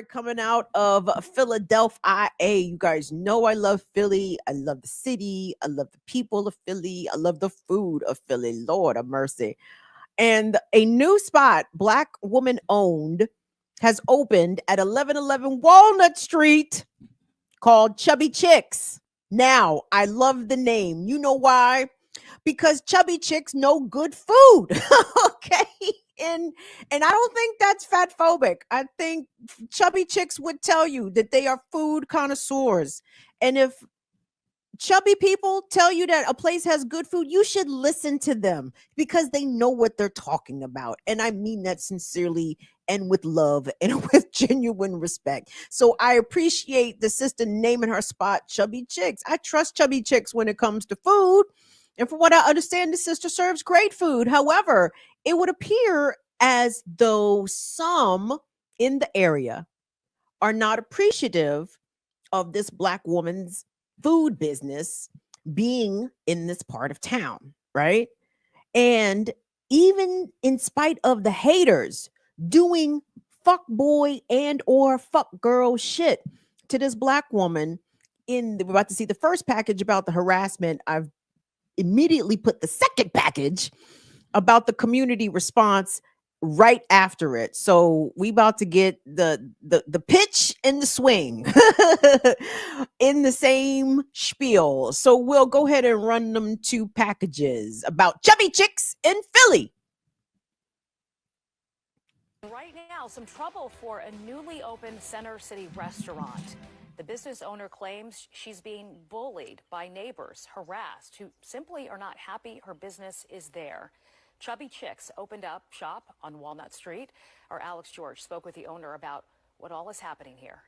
story coming out of Philadelphia. You guys know I love Philly. I love the city. I love the people of Philly. I love the food of Philly. Lord of mercy. And a new spot, black woman owned, has opened at 1111 Walnut Street called Chubby Chicks. Now, I love the name. You know why? Because chubby chicks know good food. Okay. And and I don't think that's fat phobic. I think chubby chicks would tell you that they are food connoisseurs. And if chubby people tell you that a place has good food, you should listen to them because they know what they're talking about. And I mean that sincerely and with love and with genuine respect. So I appreciate the sister naming her spot Chubby Chicks. I trust Chubby Chicks when it comes to food. And from what I understand, the sister serves great food. However, it would appear as though some in the area are not appreciative of this black woman's food business being in this part of town, right? And even in spite of the haters doing fuck boy and or fuck girl shit to this black woman, we're about to see the first package about the harassment. I've immediately put the second package about the community response right after it. So we about to get the pitch and the swing in the same spiel. So we'll go ahead and run them two packages about chubby chicks in Philly. Right now, some trouble for a newly opened Center City restaurant. The business owner claims she's being bullied by neighbors, harassed, who simply are not happy her business is there. Chubby Chicks opened up shop on Walnut Street. Our Alex George spoke with the owner about what all is happening here.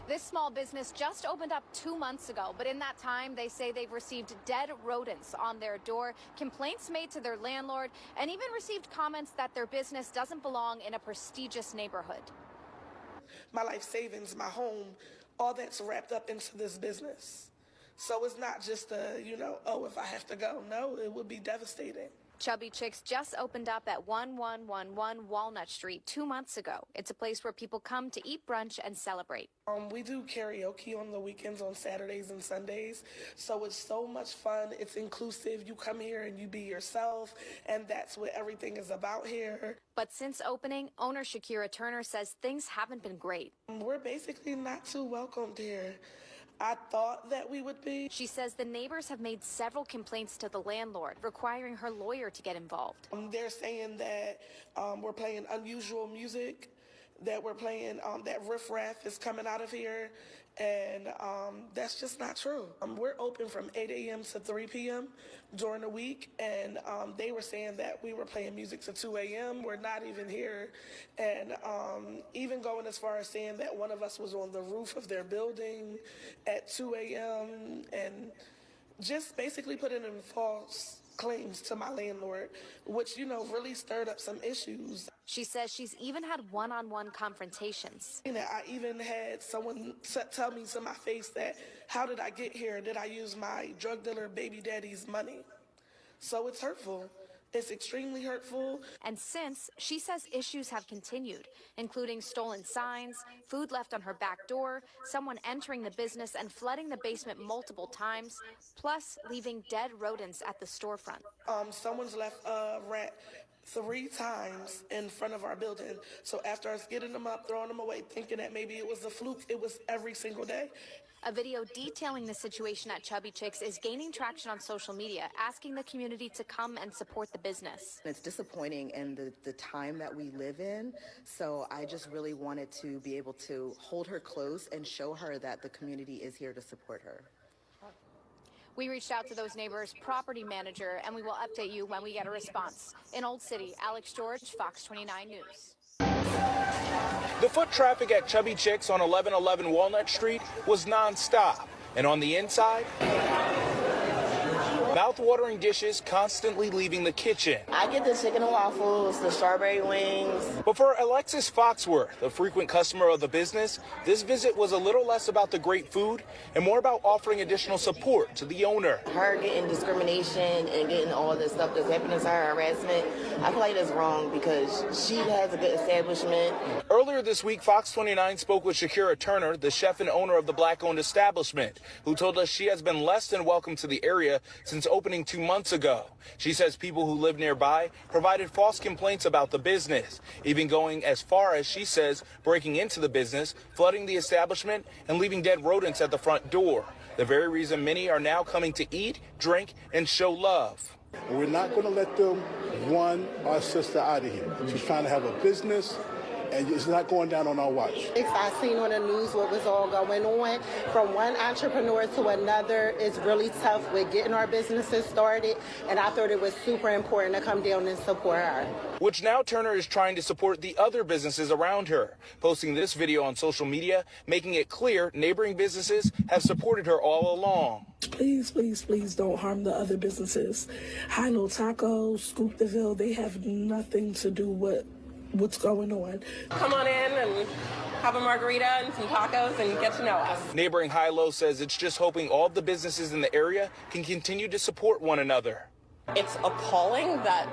This small business just opened up 2 months ago, but in that time, they say they've received dead rodents on their door, complaints made to their landlord, and even received comments that their business doesn't belong in a prestigious neighborhood. My life savings, my home, all that's wrapped up into this business. So it's not just oh, if I have to go. No, it would be devastating. Chubby Chicks just opened up at 1111 Walnut Street 2 months ago. It's a place where people come to eat brunch and celebrate. We do karaoke on the weekends, on Saturdays and Sundays. So it's so much fun. It's inclusive. You come here and you be yourself, and that's what everything is about here. But since opening, owner Shakira Turner says things haven't been great. We're basically not too welcomed here. I thought that we would be. She says the neighbors have made several complaints to the landlord, requiring her lawyer to get involved. They're saying that we're playing unusual music, that we're playing, that riffraff is coming out of here, and that's just not true. We're open from 8 a.m. to 3 p.m. during the week, and they were saying that we were playing music to 2 a.m. We're not even here, and even going as far as saying that one of us was on the roof of their building at 2 a.m. and just basically putting in false claims to my landlord, which, really stirred up some issues. She says she's even had one-on-one confrontations. I even had someone tell me to my face that, how did I get here? Did I use my drug dealer baby daddy's money? So it's hurtful. It's extremely hurtful. And since, she says issues have continued, including stolen signs, food left on her back door, someone entering the business and flooding the basement multiple times, plus leaving dead rodents at the storefront. Someone's left a rat 3 times in front of our building. So after us getting them up, throwing them away, thinking that maybe it was a fluke, it was every single day. A video detailing the situation at Chubby Chicks is gaining traction on social media, asking the community to come and support the business. It's disappointing in the time that we live in, so I just really wanted to be able to hold her close and show her that the community is here to support her. We reached out to those neighbors' property manager, and we will update you when we get a response. In Old City, Alex George, Fox 29 News. The foot traffic at Chubby Chicks on 1111 Walnut Street was nonstop. And on the inside, Mouth-watering dishes constantly leaving the kitchen. I get the chicken and waffles, the strawberry wings. But for Alexis Foxworth, a frequent customer of the business, this visit was a little less about the great food and more about offering additional support to the owner. Her getting discrimination and getting all this stuff that's happening to her, harassment, I feel like that's wrong because she has a good establishment. Earlier this week, Fox 29 spoke with Shakira Turner, the chef and owner of the Black-owned establishment, who told us she has been less than welcome to the area since opening 2 months ago. She says people who live nearby provided false complaints about the business, even going as far as, she says, breaking into the business, flooding the establishment, and leaving dead rodents at the front door. The very reason many are now coming to eat, drink, and show love. We're not going to let them run our sister out of here. She's trying to have a business, and it's not going down on our watch. I seen on the news what was all going on. From one entrepreneur to another, it's really tough with getting our businesses started, and I thought it was super important to come down and support her. Which now Turner is trying to support the other businesses around her, posting this video on social media, making it clear neighboring businesses have supported her all along. Please, please, please don't harm the other businesses. High No Tacos, Scoop the Ville, they have nothing to do with what's going on. Come on in and have a margarita and some tacos and get to know us. Neighboring High Low says it's just hoping all the businesses in the area can continue to support one another. It's appalling that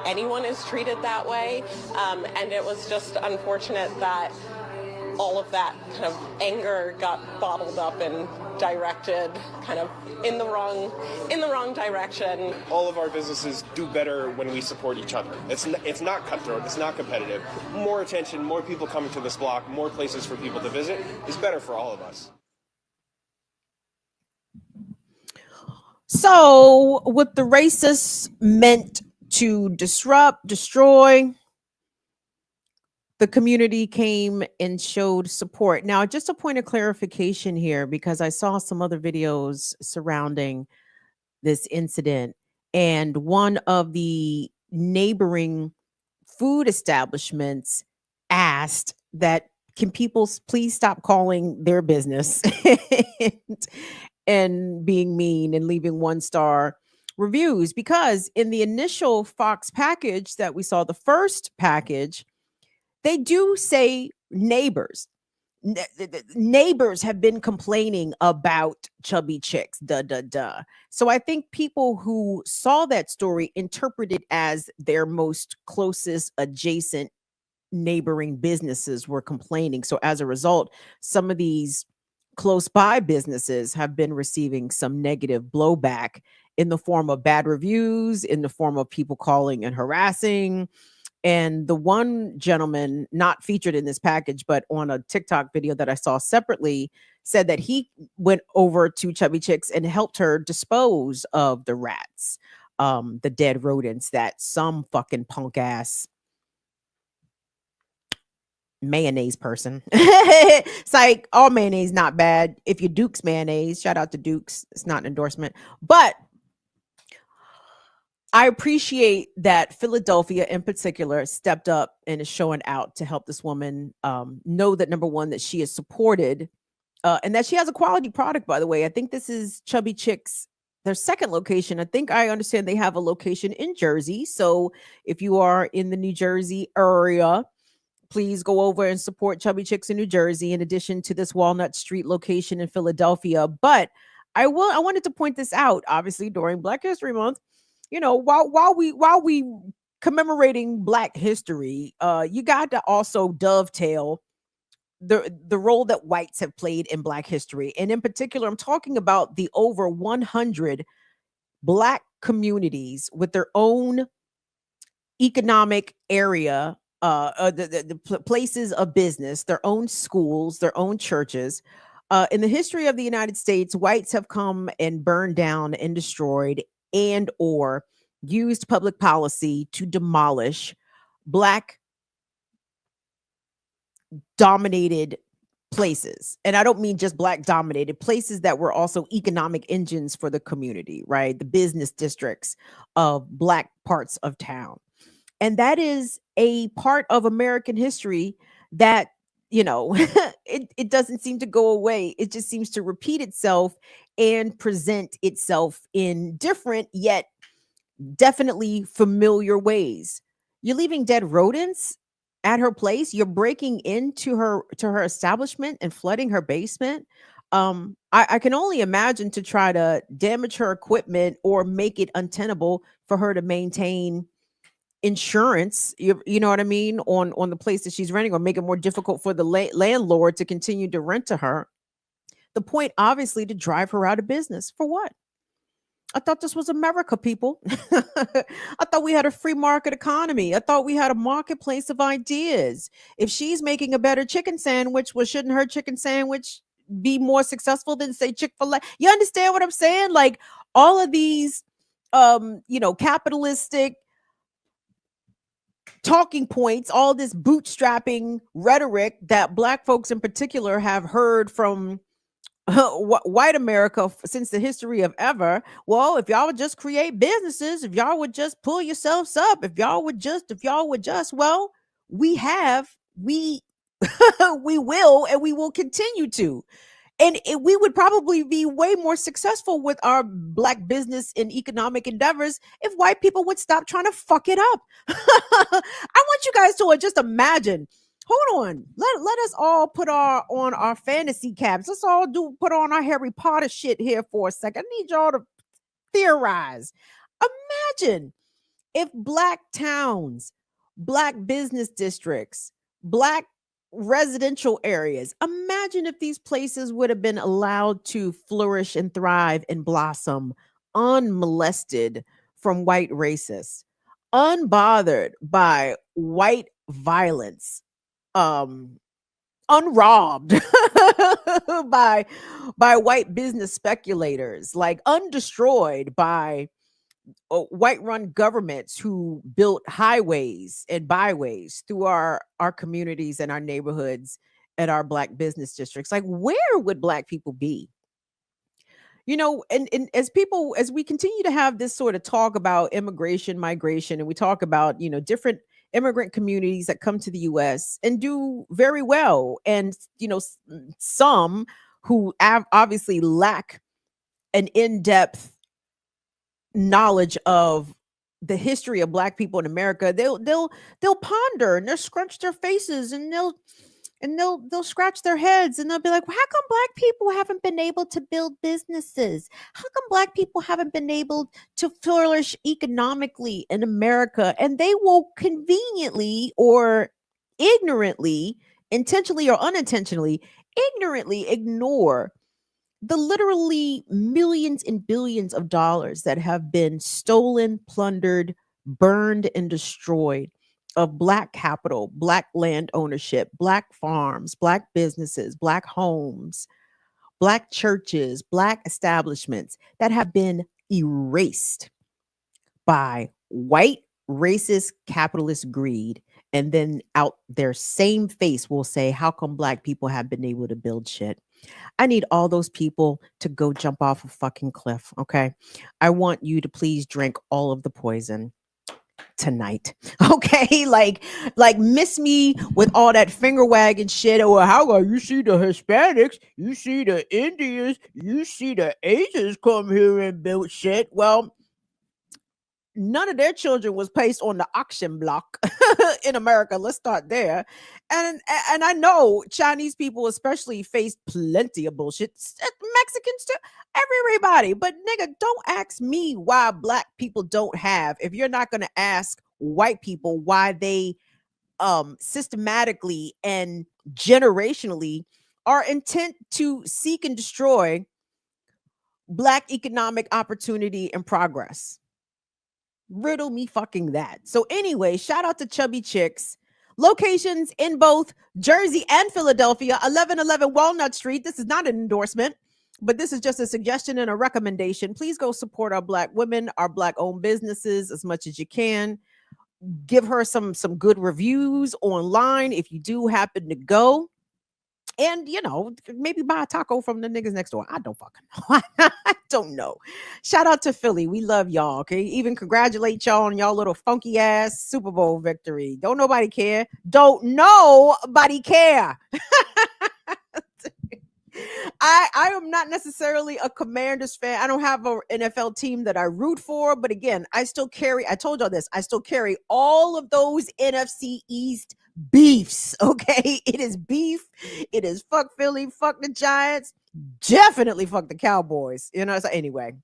anyone is treated that way, and it was just unfortunate that all of that kind of anger got bottled up and directed kind of in the wrong direction. All of our businesses do better when we support each other. It's not cutthroat, it's not competitive. More attention, more people coming to this block, more places for people to visit is better for all of us. So what the racists meant to disrupt, destroy, the community came and showed support. Now, just a point of clarification here, because I saw some other videos surrounding this incident, and one of the neighboring food establishments asked that, can people please stop calling their business and being mean and leaving 1-star reviews? Because in the initial Fox package that we saw, the first package, they do say neighbors. Neighbors have been complaining about Chubby Chicks, So I think people who saw that story interpreted as their most closest adjacent neighboring businesses were complaining. So as a result, some of these close by businesses have been receiving some negative blowback in the form of bad reviews, in the form of people calling and harassing. And the one gentleman, not featured in this package, but on a TikTok video that I saw separately, said that he went over to Chubby Chicks and helped her dispose of the rats, the dead rodents that some fucking punk ass mayonnaise person. It's like, all mayonnaise not bad. If you Duke's mayonnaise, shout out to Duke's. It's not an endorsement, but I appreciate that Philadelphia in particular stepped up and is showing out to help this woman know that, number one, that she is supported and that she has a quality product, by the way. I think this is Chubby Chicks, their second location. I think I understand they have a location in Jersey. So if you are in the New Jersey area, please go over and support Chubby Chicks in New Jersey, in addition to this Walnut Street location in Philadelphia. But I wanted to point this out, obviously, during Black History Month. You know, while we commemorating Black history, you got to also dovetail the role that whites have played in Black history. And in particular, I'm talking about the over 100 Black communities with their own economic area, the places of business, their own schools, their own churches. In the history of the United States, whites have come and burned down and destroyed and or used public policy to demolish Black dominated places. And I don't mean just Black dominated places that were also economic engines for the community, right? The business districts of Black parts of town. And that is a part of American history that, you know, it doesn't seem to go away. It just seems to repeat itself. and present itself in different yet definitely familiar ways. You're leaving dead rodents at her place. You're breaking into her establishment and flooding her basement. I can only imagine to try to damage her equipment or make it untenable for her to maintain insurance. You know what I mean, on the place that she's renting, or make it more difficult for the landlord to continue to rent to her. The point, obviously, to drive her out of business. For what? I thought this was America, people. I thought we had a free market economy. I thought we had a marketplace of ideas. If she's making a better chicken sandwich, well, shouldn't her chicken sandwich be more successful than, say, Chick-fil-A? You understand what I'm saying? Like, all of these capitalistic talking points, all this bootstrapping rhetoric that Black folks in particular have heard from white America since the history of ever. Well, if y'all would just create businesses, if y'all would just pull yourselves up, if y'all would just, well, we we will, and we will continue to. And we would probably be way more successful with our Black business and economic endeavors if white people would stop trying to fuck it up. I want you guys to just imagine. Hold on. Let us all put on our fantasy caps. Let's all put on our Harry Potter shit here for a second. I need y'all to theorize. Imagine if Black towns, Black business districts, Black residential areas, imagine if these places would have been allowed to flourish and thrive and blossom unmolested from white racists, unbothered by white violence, unrobbed by white business speculators, like undestroyed by white run governments who built highways and byways through our communities and our neighborhoods and our Black business districts. Like, where would Black people be? And as we continue to have this sort of talk about immigration, migration, and we talk about, different immigrant communities that come to the US and do very well, and, some who obviously lack an in-depth knowledge of the history of Black people in America, they'll ponder, and they'll scrunch their faces, and they'll scratch their heads, and they'll be like, well, how come Black people haven't been able to build businesses? How come Black people haven't been able to flourish economically in America? And they will conveniently or ignorantly, intentionally or unintentionally, ignorantly ignore the literally millions and billions of dollars that have been stolen, plundered, burned, and destroyed of Black capital, Black land ownership, Black farms, Black businesses, Black homes, Black churches, Black establishments that have been erased by white racist capitalist greed. And then out their same face will say, how come Black people have been able to build shit? I need all those people to go jump off a fucking cliff, okay? I want you to please drink all of the poison tonight, okay? Like miss me with all that finger wagging shit. Or how about you see the Hispanics, you see the Indians, you see the Asians come here and build shit. Well, none of their children was placed on the auction block in America. Let's start there. And I know Chinese people especially face plenty of bullshit. Mexicans too, everybody. But nigga, don't ask me why Black people don't have, if you're not going to ask white people why they systematically and generationally are intent to seek and destroy Black economic opportunity and progress. Riddle me fucking that. So anyway, shout out to Chubby Chicks. Locations in both Jersey and Philadelphia, 1111 Walnut Street. This is not an endorsement, but this is just a suggestion and a recommendation. Please go support our Black women, our Black owned businesses as much as you can. Give her some good reviews online if you do happen to go. And, maybe buy a taco from the niggas next door. I don't fucking know. I don't know. Shout out to Philly. We love y'all. Okay. Even congratulate y'all on y'all little funky ass Super Bowl victory. Don't nobody care. Don't nobody care. I am not necessarily a Commanders fan. I don't have an NFL team that I root for, but again, I told y'all this, I still carry all of those NFC East beefs. Okay. It is beef. It is fuck Philly, fuck the Giants, definitely fuck the Cowboys. So anyway,